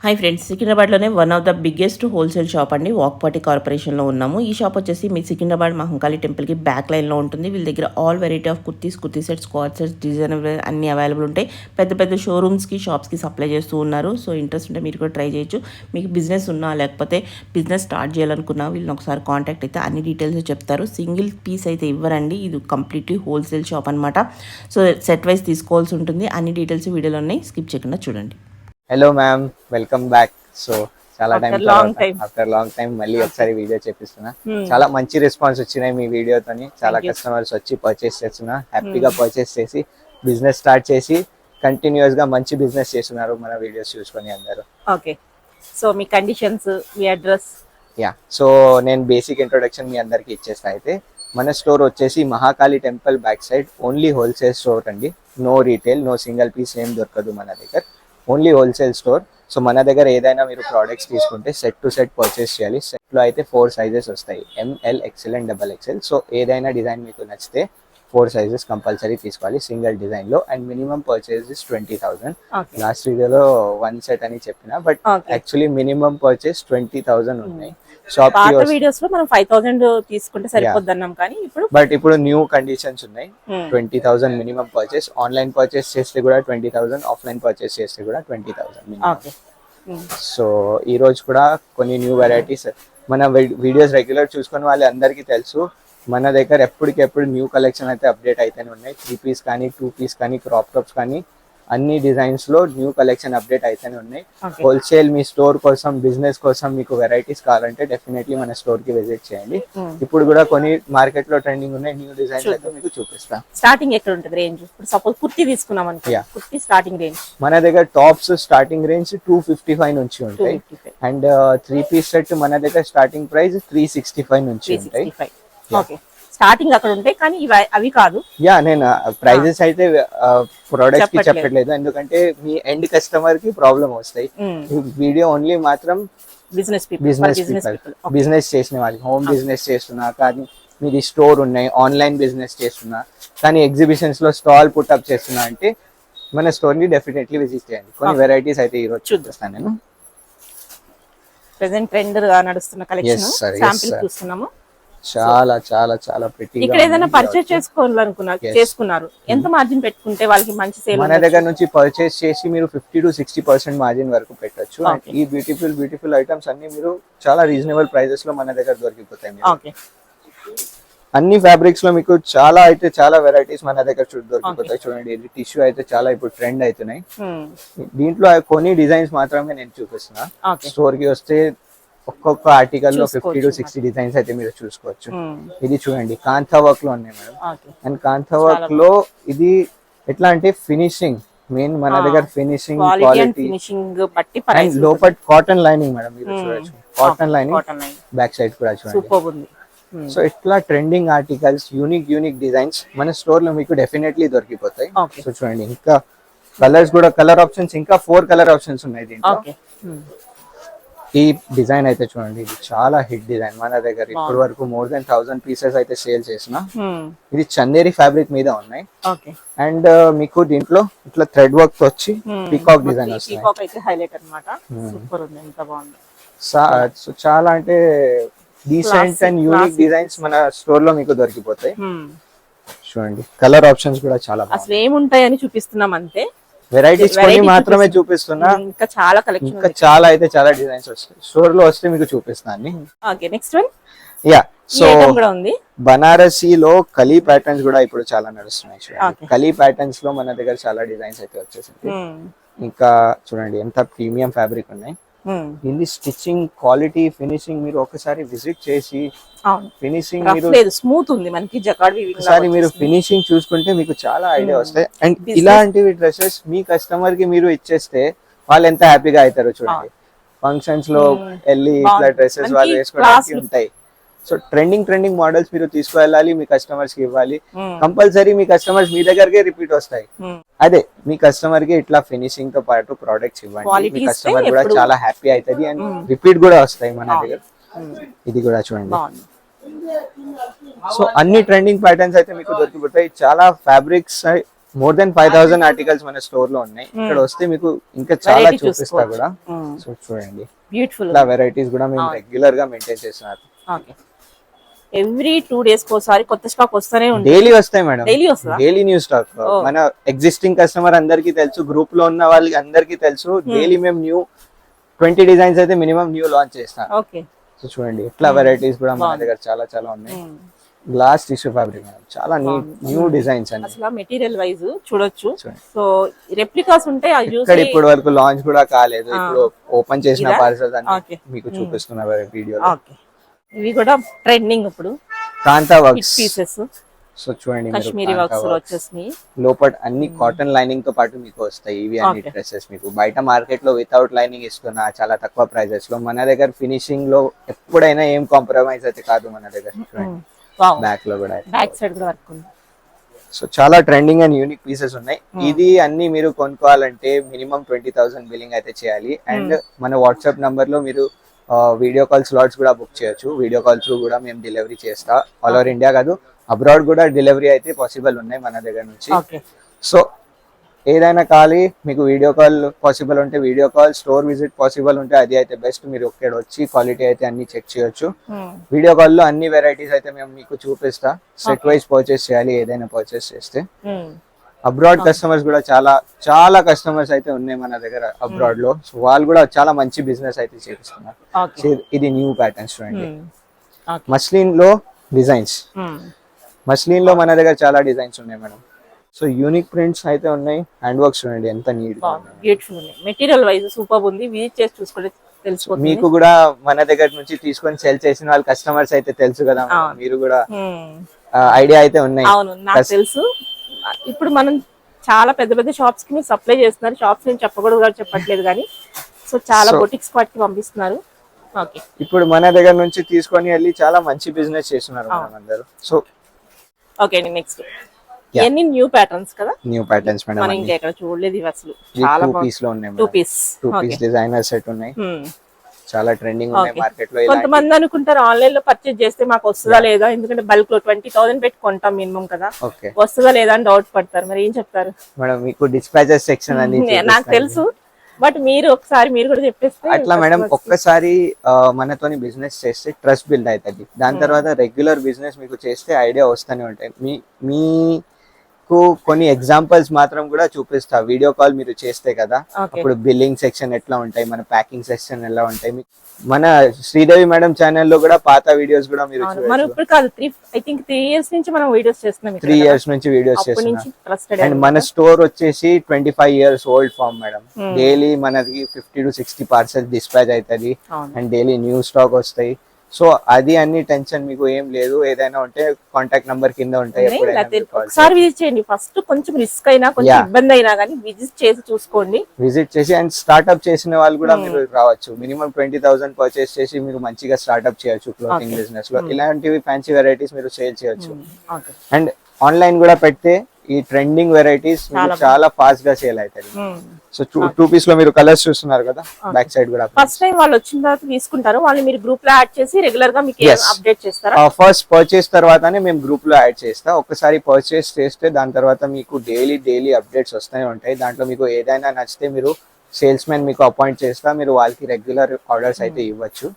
Hi friends, సికింద్రాబాద్లోనే one of the biggest wholesale shop అండి. వాక్పాటి కార్పొరేషన్లో ఉన్నాము. ఈ షాప్ వచ్చేసి మీ సికింద్రాబాద్ మహంకాళి టెంపుల్కి బ్యాక్ లైన్లో ఉంటుంది. వీళ్ళ దగ్గర all variety of kurti sets, squad sets, designer అన్ని అవైలబుల్ ఉంటాయి. పెద్ద పెద్ద షోరూమ్స్కి, షాప్స్కి సప్లై చేస్తూ ఉన్నారు. సో ఇంట్రెస్ట్ ఉంటే మీరు కూడా ట్రై చేయొచ్చు. మీకు బిజినెస్ ఉన్నా లేకపోతే బిజినెస్ స్టార్ట్ చేయాలనుకున్నా వీళ్ళని ఒకసారి కాంటాక్ట్ అయితే అన్ని డీటెయిల్స్ చెప్తారు. సింగిల్ పీస్ అయితే ఇవ్వరండి, ఇది కంప్లీట్లీ హోల్సేల్ షాప్ అనమాట. సో సెట్ వైజ్ తీసుకోవాల్సి ఉంటుంది. అన్ని డీటెయిల్స్ వీడియోలో ఉన్నాయి, స్కిప్ చేయకుండా చూడండి. Hello ma'am, welcome back. So చాలా ఆఫ్టర్ లాంగ్ టైం మళ్ళీ ఒకసారి వీడియో చేపిస్తున్నా. చాలా మంచి రెస్పాన్స్ వచ్చినాయి మీ వీడియోతోని. చాలా కస్టమర్స్ వచ్చి పర్చేస్ చేస్తున్నా, హ్యాపీగా పర్చేస్ చేసి బిజినెస్ స్టార్ట్ చేసి కంటిన్యూస్ గా మంచి బిజినెస్ చేస్తున్నారు మన వీడియోస్ చూసుకొని అందరూ. ఓకే, సో మీ కండిషన్స్, మీ అడ్రస్. సో నేను బేసిక్ ఇంట్రొడక్షన్ మీ అందరికి ఇచ్చేస్తా. అయితే మన స్టోర్ వచ్చేసి Mahakali temple back side only wholesale store అండి. No retail, no single piece ఏం దొరకదు మన దగ్గర, ఓన్లీ హోల్సేల్ స్టోర్. సో మన దగ్గర ఏదైనా మీరు ప్రోడక్ట్స్ తీసుకుంటే సెట్ టు సెట్ పర్చేస్ చేయాలి. సెట్లో అయితే 4 సైజెస్ వస్తాయి, ML, XL and XXL. So ఏదైనా డిజైన్ మీకు నచ్చితే 4 సైజెస్ కంపల్సరీ తీసుకోవాలి సింగిల్ డిజైన్ లో. And minimum purchase is 20,000. Last వీడియోలో 1 సెట్ అని చెప్పిన, బట్ యాక్చువల్లీ మినిమం పర్చేస్ 20,000 ఉన్నాయి. షాప్ వీడియోస్ లో మనం 5,000 తీసుకుంటే సరిపోద్ది అన్నాం, కానీ ఇప్పుడు న్యూ కండిషన్స్ ఉన్నాయి. 20,000 మినిమం పర్చేస్. ఆన్లైన్ పర్చేస్ చేస్తే కూడా 20,000, ఆఫ్లైన్ పర్చేస్ చేస్తే కూడా 20,000. సో ఈ రోజు కూడా కొన్ని న్యూ వెరైటీస్ మన వీడియోస్ రెగ్యులర్ చూసుకుని వాళ్ళు అందరికీ తెలుసు. మన దగ్గర ఎప్పటికెప్పుడు న్యూ కలెక్షన్ అయితే అప్డేట్ అయితేనే ఉన్నాయి. 3 పీస్ కానీ, 2 పీస్ కానీ, క్రాప్ టాప్స్ కానీ అన్ని డిజైన్స్ లో న్యూ కలెక్షన్ అప్డేట్ అయితేనే ఉన్నాయి. హోల్సేల్ మీ స్టోర్ కోసం, బిజినెస్ కోసం మీకు వెరైటీస్ కావాలంటే డెఫినెట్లీ మన స్టోర్ కి విజిట్ చేయండి. ఇప్పుడు కూడా కొన్ని మార్కెట్ లో ట్రెండింగ్ ఉన్నాయి న్యూ డిజైన్స్ అయితే మీకు చూపిస్తా. స్టార్టింగ్ ఎక్కడ ఉంటుంది రేంజ్? ఇప్పుడు సపోజ్ కుర్తీ తీసుకున్నాం అనుకో, కుర్తీ స్టార్టింగ్ రేంజ్ మన దగ్గర టాప్స్ స్టార్టింగ్ రేంజ్ 255 నుంచి ఉంటాయి. అండ్ 3 పీస్ సెట్ మన దగ్గర స్టార్టింగ్ ప్రైస్ 365 నుంచి ఉంటాయి. ఓకే, స్టార్టింగ్ అక్కడ ఉంటాయి, కానీ అవి కాదు. నేను ప్రైజెస్ అయితే ప్రొడక్ట్స్ కి చెప్పట్లేదు, ఎందుకంటే మీ ఎండ్ కస్టమర్ కి ప్రాబ్లం వస్తాయి. వీడియో ఓన్లీ మాత్రం బిజినెస్ చేసిన వాళ్ళకి, హోమ్ బిజినెస్ చేస్తున్నా కానీ, మీది స్టోర్ ఉన్నాయి, ఆన్లైన్ బిజినెస్ చేస్తున్నా కానీ, ఎగ్జిబిషన్స్ లో స్టాల్ పుట్అప్ చేస్తున్నా అంటే మన స్టోర్ ని డెఫినెట్లీ విజిట్ చేయండి. కొన్ని వెరైటీస్ అయితే ఈ రోజు చూపిస్తాను నేను. ప్రెజెంట్ ట్రెండ్ గా నడుస్తున్న కలెక్షన్ శాంపిల్ చూస్తున్నాము. చాలా చాలా చాలా ప్రిటీ. ఇక్కడ ఏదైనా పర్చేస్ చేసుకున్నారు, ఎంత మార్జిన్ పెట్టుకుంటే వాళ్ళకి మంచి సేల్? మన దగ్గర నుంచి పర్చేస్ చేసి మీరు 50 to 60% మార్జిన్ వరకు పెట్టొచ్చు. ఈ బ్యూటిఫుల్ ఐటమ్స్ అన్ని మీరు చాలా రీజనబుల్ ప్రైజెస్ లో మన దగ్గర దొరికిపోతాయి. అన్ని ఫ్యాబ్రిక్స్ లో మీకు చాలా వెరైటీస్ మన దగ్గర దొరికిపోతాయి. చూడండి, ఇది టిష్యూ అయితే చాలా ఇప్పుడు ట్రెండ్ అవుతున్నాయి. దీంట్లో కొన్ని డిజైన్స్ మాత్రమే నేను చూపిస్తున్నా. స్టోర్ కి వస్తే ఒక్కొక్క ఆర్టికల్ లో 50 to 60 డిజైన్స్ అయితే మీరు చూసుకోవచ్చు. ఇది చూడండి, కాంతా వర్క్ లో ఉన్నాయి మేడం. అండ్ కాంతా వర్క్ లో ఇది ఎట్లా అంటే ఫినిషింగ్ మెయిన్ మన దగ్గర, ఫినిషింగ్ క్వాలిటీ అండ్ లోపల కాటన్ లైనింగ్ మేడం. మీరు చూడొచ్చు, కాటన్ లైనింగ్ బ్యాక్ సైడ్ కూడా చూడండి. సో ఇట్లా ట్రెండింగ్ ఆర్టికల్స్, యూనిక్ డిజైన్స్ మన స్టోర్ లో మీకు డెఫినెట్లీ దొరికిపోతాయి. సో చూడండి, ఇంకా కలర్స్ కూడా, కలర్ ఆప్షన్స్ ఇంకా 4 కలర్ ఆప్షన్స్ ఉన్నాయి దీంట్లో. ఈ డిజైన్ అయితే చూడండి, ఇది చాలా హిట్ డిజైన్ మన దగ్గర. ఇప్పటి వరకు మోర్ దెన్ 1000 పీసెస్ అయితే సేల్ చేసిన. ఇది చందేరి ఫ్యాబ్రిక్ మీద ఉన్నాయి. అండ్ మీకు దీంట్లో ఇట్లా థ్రెడ్ వర్క్ వచ్చి పీకాక్ డిజైన్ వస్తుంది. సో చాలా అంటే డీసెంట్ అండ్ యూనిక్ డిజైన్స్ మన స్టోర్ లో మీకు దొరికిపోతాయి. చూడండి, కలర్ ఆప్షన్స్ కూడా చాలా అసలు ఏముంటాయని చూపిస్తున్నాం అంతే. వెరైటీస్ కొన్ని మాత్రమే చూపిస్తున్నా, ఇంకా చాలా కలెక్షన్, ఇంకా చాలా అయితే చాలా డిజైన్స్ వస్తాయి. స్టోర్ లో వస్తే మీకు చూపిస్తాను. Okay, next one. సో బనారసీలో కలీ ప్యాటర్న్స్ కూడా ఇప్పుడు చాలా నడుస్తున్నాయి. కలీ ప్యాటర్న్స్ లో మన దగ్గర చాలా డిజైన్స్ అయితే వచ్చేసింది. ఇంకా చూడండి ఎంత ప్రీమియం ఫ్యాబ్రిక్ ఉన్నాయి. ఇది స్టిచ్చింగ్ క్వాలిటీ, ఫినిషింగ్ మీరు ఒకసారి విజిట్ చేసి ఫినిషింగ్ స్మూత్ ఉంది మనకి. ఒకసారి మీరు ఫినిషింగ్ చూసుకుంటే మీకు చాలా ఐడియా వస్తాయి. అండ్ ఇలాంటివి డ్రెస్సెస్ మీ కస్టమర్ కి మీరు ఇచ్చేస్తే వాళ్ళు ఎంత హ్యాపీగా అవుతారో చూడండి. ఫంక్షన్స్ లో వెళ్ళి ఇట్లా డ్రెస్సెస్ వాళ్ళు వేసుకోవడానికి ఉంటాయి. సో ట్రెండింగ్ మోడల్స్ మీరు తీసుకువెళ్ళాలి, మీ కస్టమర్స్ కి ఇవ్వాలి. కంపల్సరీ మీ కస్టమర్స్ మీ దగ్గరకే రిపీట్ వస్తాయి. అదే మీ కస్టమర్ కి ఇట్లా ఫినిషింగ్ తో పాటు ప్రోడక్ట్స్ ఇవ్వండి, మీ కస్టమర్ కూడా చాలా హ్యాపీ అవుతుంది. అండ్ రిపీట్ కూడా వస్తాయి మన దగ్గర. ఇది కూడా చూడండి. సో అన్ని ట్రెండింగ్ ప్యాటర్న్స్ అయితే మీకు దొరికిపోతాయి. చాలా ఫ్యాబ్రిక్స్ మోర్ దెన్ 5000 ఆర్టికల్స్ మన స్టోర్ లో ఉన్నాయి. ఇక్కడ వస్తే మీకు ఇంకా చాలా Variety చూపిస్తా చూసుకోవచ్చు. కూడా. సో చూడండి బ్యూటిఫుల్. ఇలా వెరైటీస్ కూడా మేము రెగ్యులర్ గా మెయింటైన్ చేస్తున్నారు. ఓకే. ఎవ్రీ 2 days కోసారి కొత్త స్టాక్ వస్తూనే ఉంటుంది. డైలీ వస్తాయి మేడం, డైలీ వస్తుందా? Daily new stock. మన ఎగ్జిస్టింగ్ కస్టమర్ అందరికీ తెలుసు, గ్రూప్ లో ఉన్న వాళ్ళకి అందరికీ తెలుసు. డైలీ మేము న్యూ 20 డిజైన్స్ అయితే మినిమం న్యూ లాంచ్ చేస్తాం. ఓకే. సో చూడండి ఇట్లా వెరైటీస్ కూడా మన దగ్గర చాలా చాలా ఉన్నాయి. గ్లాస్ టిష్యూ ఫ్యాబ్రిక్ మేడం, చాలా న్యూ డిజైన్స్ అండి. అసలు మెటీరియల్ వైజ్ చూడొచ్చు. సో రెప్లికాస్ ఉంటాయి అది ఇక్కడ చూసి ఇప్పటి వరకు లాంచ్ కూడా కాలేదు. ఇప్పుడు ఓపెన్ చేసిన ఇదా? పార్సల్స్ అన్ని Okay. మీకు చూపిస్తున్నా వీడియోలో. ఓకే. ఇవి కూడా ట్రెండింగ్ ఇప్పుడు కాంతా హిట్ వర్క్స్. పీసెస్ సో చూడండి మీరు కాశ్మీరీ కాంతా వర్క్స్ లో works. వచ్చేసినాయి. లోపల అన్ని కాటన్ లైనింగ్ తో పాటు మీకు వస్తాయి ఇవి అన్ని Okay. డ్రెస్సెస్. మీకు బయట మార్కెట్ లో వితౌట్ లైనింగ్ ఇస్తున్నా చాలా తక్కువ ప్రైజెస్ లో. మన దగ్గర ఫినిషింగ్ లో ఎప్పుడైనా ఏం కాంప్రమైజ్ అయితే కాదు మన దగ్గర. చూడండి వావ్. బ్యాక్ లో కూడా. బ్యాక్ సైడ్ కూడా వర్క్ ఉంది. సో చాలా ట్రెండింగ్ అండ్ యూనిక్ పీసెస్ ఉన్నాయి. ఇది అన్ని మీరు కొనుక్కోవాలంటే మినిమం 20,000 బిల్లింగ్ అయితే చేయాలి. అండ్ మన వాట్సాప్ నంబర్ లో మీరు వీడియో కాల్ స్లాట్స్ కూడా బుక్ చేయొచ్చు. వీడియో కాల్ త్రూ కూడా మేము డెలివరీ చేస్తా. ఆల్ ఓవర్ ఇండియా కాదు, అబ్రాడ్ కూడా డెలివరీ అయితే పాసిబుల్ ఉన్నాయి మన దగ్గర నుంచి. ఓకే. సో ఏదైనా కావాలి మీకు, వీడియో కాల్ పాసిబుల్ ఉంటే video call, store visit possible ఉంటే అది అయితే బెస్ట్. మీరు ఒక్కడ వచ్చి క్వాలిటీ అయితే అన్ని చెక్ చేయొచ్చు. వీడియో కాల్ లో అన్ని వెరైటీస్ అయితే మేము మీకు చూపిస్తా. సెట్ వైజ్ పర్చేస్ చేయాలి ఏదైనా పర్చేస్ చేస్తే. అబ్రాడ్ కస్టమర్స్ కూడా చాలా చాలా కస్టమర్స్ అయితే ఉన్నాయి మన దగ్గర అబ్రాడ్ లో. సో వాళ్ళు కూడా చాలా మంచి బిజినెస్ అయితే చేస్తున్నారు. ఓకే. ఇది న్యూ ప్యాటర్న్స్ చూడండి. మస్లిన్ లో డిజైన్స్, మస్లిన్ లో మన దగ్గర చాలా డిజైన్స్ ఉన్నాయి మేడం. సో యూనిక్ ప్రింట్స్ అయితే ఉన్నాయి. హ్యాండ్ వర్క్స్ చూడండి ఎంత నీట్ గా ఉన్నాయి. బ్యూటిఫుల్ ఉంది. మెటీరియల్ వైజ్ సూపర్ ఉంది. విజిట్ చేసి చూసుకుంటే తెలిసిపోతుంది. మీకు కూడా మన దగ్గర నుంచి తీసుకొని సెల్ చేసిన వాళ్ళ కస్టమర్స్ అయితే తెలుసు కదా మేడం. మీరు కూడా ఐడియా అయితే ఉన్నాయి. అవును, నాకు తెలుసు. ఇప్పుడు మనం చాలా పెద్ద పెద్ద షాప్స్ కి మీరు సప్లై చేస్తున్నారు. షాప్స్ నేను చెప్పకూడదు కాబట్టి చెప్పట్లేదు కానీ, సో చాలా బొటిక్స్ వాటికి పంపిస్తున్నారు. ఓకే. ఇప్పుడు మన దగ్గర నుంచి తీసుకొని వెళ్ళి చాలా మంచి బిజినెస్ చేస్తున్నారు మేడం అందరూ. సో ఓకే అండి, నెక్స్ట్ ఇవన్నీ న్యూ ప్యాటర్న్స్ కదా. New patterns madam. మనం ఇంకా ఎక్కడ చూడలేదు ఇవి అసలు. చాలా 2 పీస్ లో ఉన్నాయి two madam. Piece 2 piece designer set ఉన్నాయి. చాలా ట్రెండింగ్ ఉన్నాయి మార్కెట్ లో. కొంతమంది అనుకుంటారు ఆన్లైన్ లో పర్చేజ్ చేస్తే మాకు వస్తుందా లేదా, ఎందుకంటే బల్క్ లో 20,000 పెట్టి కొంటాం మినిమం కదా, ఓకే వస్తుందా లేదా అని డౌట్ పడతారు. మరి ఏం చెప్తారు మేడం? మీకు డిస్పాచెస్ సెక్షన్ అని నాకు తెలుసు, బట్ మీరు ఒకసారి మీరు కూడా చెప్పేస్తే. అట్లా మేడం, ఒక్కసారి మనతోని బిజినెస్ చేస్తే ట్రస్ట్ బిల్డ్ అవుతుంది. దాని తర్వాత రెగ్యులర్ బిజినెస్ మీకు చేస్తే ఐడియా వస్తూనే ఉంటాయి. మీకు కొన్ని ఎగ్జాంపుల్స్ మాత్రం కూడా చూపిస్తా. వీడియో కాల్ మీరు చేస్తే కదా, అప్పుడు బిల్లింగ్ సెక్షన్ ఎట్లా ఉంటాయి, మన ప్యాకింగ్ సెక్షన్ ఎలా ఉంటాయి. మన శ్రీదేవి మేడం ఛానల్ లో కూడా పాత వీడియోస్ కూడా మీరు మనం ఇప్పుడు కాదు, ఐ థింక్ 3 years నుంచి మనం వీడియోస్ చేస్తున్నాం. 3 years నుంచి వీడియోస్ చేస్తున్నాం. అండ్ మన స్టోర్ వచ్చేసి 25 years old firm madam. Daily మనకి 50 to 60 పార్సల్ డిస్పాచ్ అవుతుంది. అండ్ డైలీ న్యూ స్టాక్ వస్తాయి. సో అది అన్ని టెన్షన్ మీకు ఏం లేదు. ఏదైనా ఉంటే కాంటాక్ట్ నంబర్ కింద ఉంటాయి. ఒకసారి విజిట్ చేయండి. ఫస్ట్ కొంచెం రిస్క్ అయినా కొంచెం ఇబ్బంది అయినా కానీ విజిట్ చేసి చూసుకోండి. విజిట్ చేసి అండ్ స్టార్ట్అప్ చేసిన వాళ్ళు కూడా మీరు రావచ్చు. మినిమం 20,000 పర్చేస్ చేసి మీరు మంచిగా స్టార్ట్అప్ చేయొచ్చు క్లోతింగ్ బిజినెస్ లో. ఇలాంటివి ఫ్యాన్సీ వెరైటీస్ మీరు సేల్ చేయొచ్చు. అండ్ ఆన్లైన్ కూడా పెడితే ఈ ట్రెండింగ్ వెరైటీస్ చాలా ఫాస్ట్ గా సేల్ అవుతాయి. సో 2 పీస్ లో మీరు కలర్స్ చూస్తున్నారు కదా, బ్యాక్ సైడ్ కూడా. ఫస్ట్ టైం వాళ్ళు వచ్చిన తర్వాత తీసుకుంటారు, వాళ్ళు మీరు గ్రూప్ లో యాడ్ చేసి రెగ్యులర్ గా మీకు అప్డేట్ చేస్తారా? ఫస్ట్ పర్చేస్ తర్వాతనే మేము గ్రూప్ లో యాడ్ చేస్తా. ఒకసారి పర్చేస్ చేస్తే దాని తర్వాత మీకు డైలీ అప్డేట్స్ వస్తూనే ఉంటాయి. దాంట్లో మీకు ఏదైనా నచ్చితే మీరు సేల్స్ మ్యాన్ మీకు అపాయింట్ చేస్తా, మీరు వాళ్ళకి రెగ్యులర్ ఆర్డర్స్ అయితే ఇవ్వచ్చు.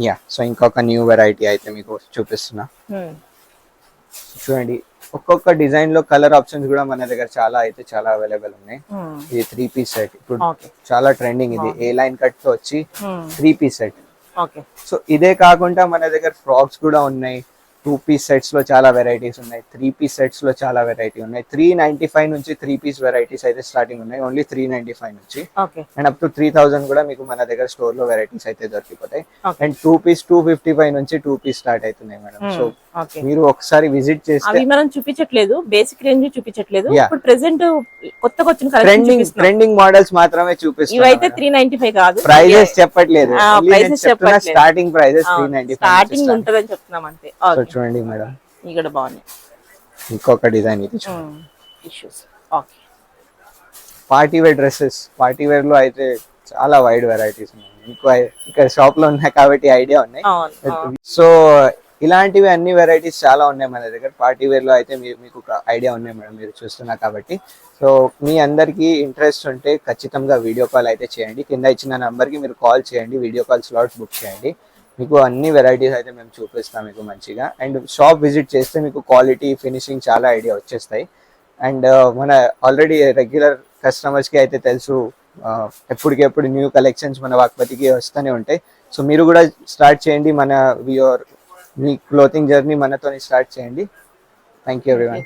యా, సో ఇంకొక న్యూ వెరైటీ అయితే మీకు చూపిస్తున్నా. చూడండి, ఒక్కొక్క డిజైన్ లో కలర్ ఆప్షన్స్ కూడా మన దగ్గర చాలా అవైలబుల్ ఉన్నాయి. ఇది 3 పీస్ సెట్ ఇప్పుడు చాలా ట్రెండింగ్. ఇది ఏ లైన్ కట్ తో వచ్చి 3 పీస్ సెట్. సో ఇదే కాకుండా మన దగ్గర ఫ్రాక్స్ కూడా ఉన్నాయి. 2 పీస్ సెట్స్ లో చాలా వెరైటీస్ ఉన్నాయి. 3 పీస్ సెట్స్ లో చాలా వెరైటీ ఉన్నాయి. 395 నుంచి 3 పీస్ వెరైటీస్ అయితే స్టార్టింగ్ ఉన్నాయి. ఓన్లీ 395 నుంచి అండ్ అప్ టు 3,000 కూడా మీకు మన దగ్గర స్టోర్ లో వెరైటీస్ అయితే దొరికిపోతాయి. అండ్ 2 పీస్ 255 నుంచి 2 పీస్ స్టార్ట్ అవుతున్నాయి మేడం. సో మీరు ఒకసారి విజిట్ చేస్తే మనం చూపించట్లేదు, బేసిక్ రేంజ్ చూపించట్లేదు. ఇప్పుడు ప్రెసెంట్ కొత్తగా వచ్చిన ట్రెండింగ్ మోడల్స్ మాత్రమే చూపిస్తున్నాం. ఇవైతే 395 కాదు, ప్రైజెస్ చెప్పట్లేదు. స్టార్టింగ్ ప్రైజెస్ 395 స్టార్టింగ్ ఉంటదని చెప్తున్నాం అంతే. చూడండి మేడం, ఇక్కడ బాగుంది. ఇంకొక డిజైన్ ఇది issues. Okay, party wear dresses. Party wear లో అయితే చాలా వైడ్ వెరైటీస్ ఉన్నాయి. ఇక్కడ షాప్ లో ఉన్నాయి కాబట్టి ఐడియా ఉన్నాయి. సో ఇలాంటివి అన్ని వెరైటీస్ చాలా ఉన్నాయి మన దగ్గర. పార్టీ వేర్ లో అయితే మీకు ఒక ఐడియా ఉన్నాయి మేడం, మీరు చూస్తున్నారు కాబట్టి. సో మీ అందరికీ ఇంట్రెస్ట్ ఉంటే ఖచ్చితంగా వీడియో కాల్ అయితే చేయండి. కింద ఇచ్చిన నంబర్కి మీరు కాల్ చేయండి, వీడియో కాల్ స్లాట్ బుక్ చేయండి. మీకు అన్ని వెరైటీస్ అయితే మేము చూపిస్తాం మీకు మంచిగా. అండ్ షాప్ విజిట్ చేస్తే మీకు క్వాలిటీ, ఫినిషింగ్ చాలా ఐడియా వచ్చేస్తాయి. అండ్ మన ఆల్రెడీ రెగ్యులర్ కస్టమర్స్కి అయితే తెలుసు, ఎప్పటికెప్పుడు న్యూ కలెక్షన్స్ మన వాక్పతికి వస్తూనే ఉంటాయి. సో మీరు కూడా స్టార్ట్ చేయండి, మీ క్లోతింగ్ జర్నీ మనతో స్టార్ట్ చేయండి. Thank you everyone.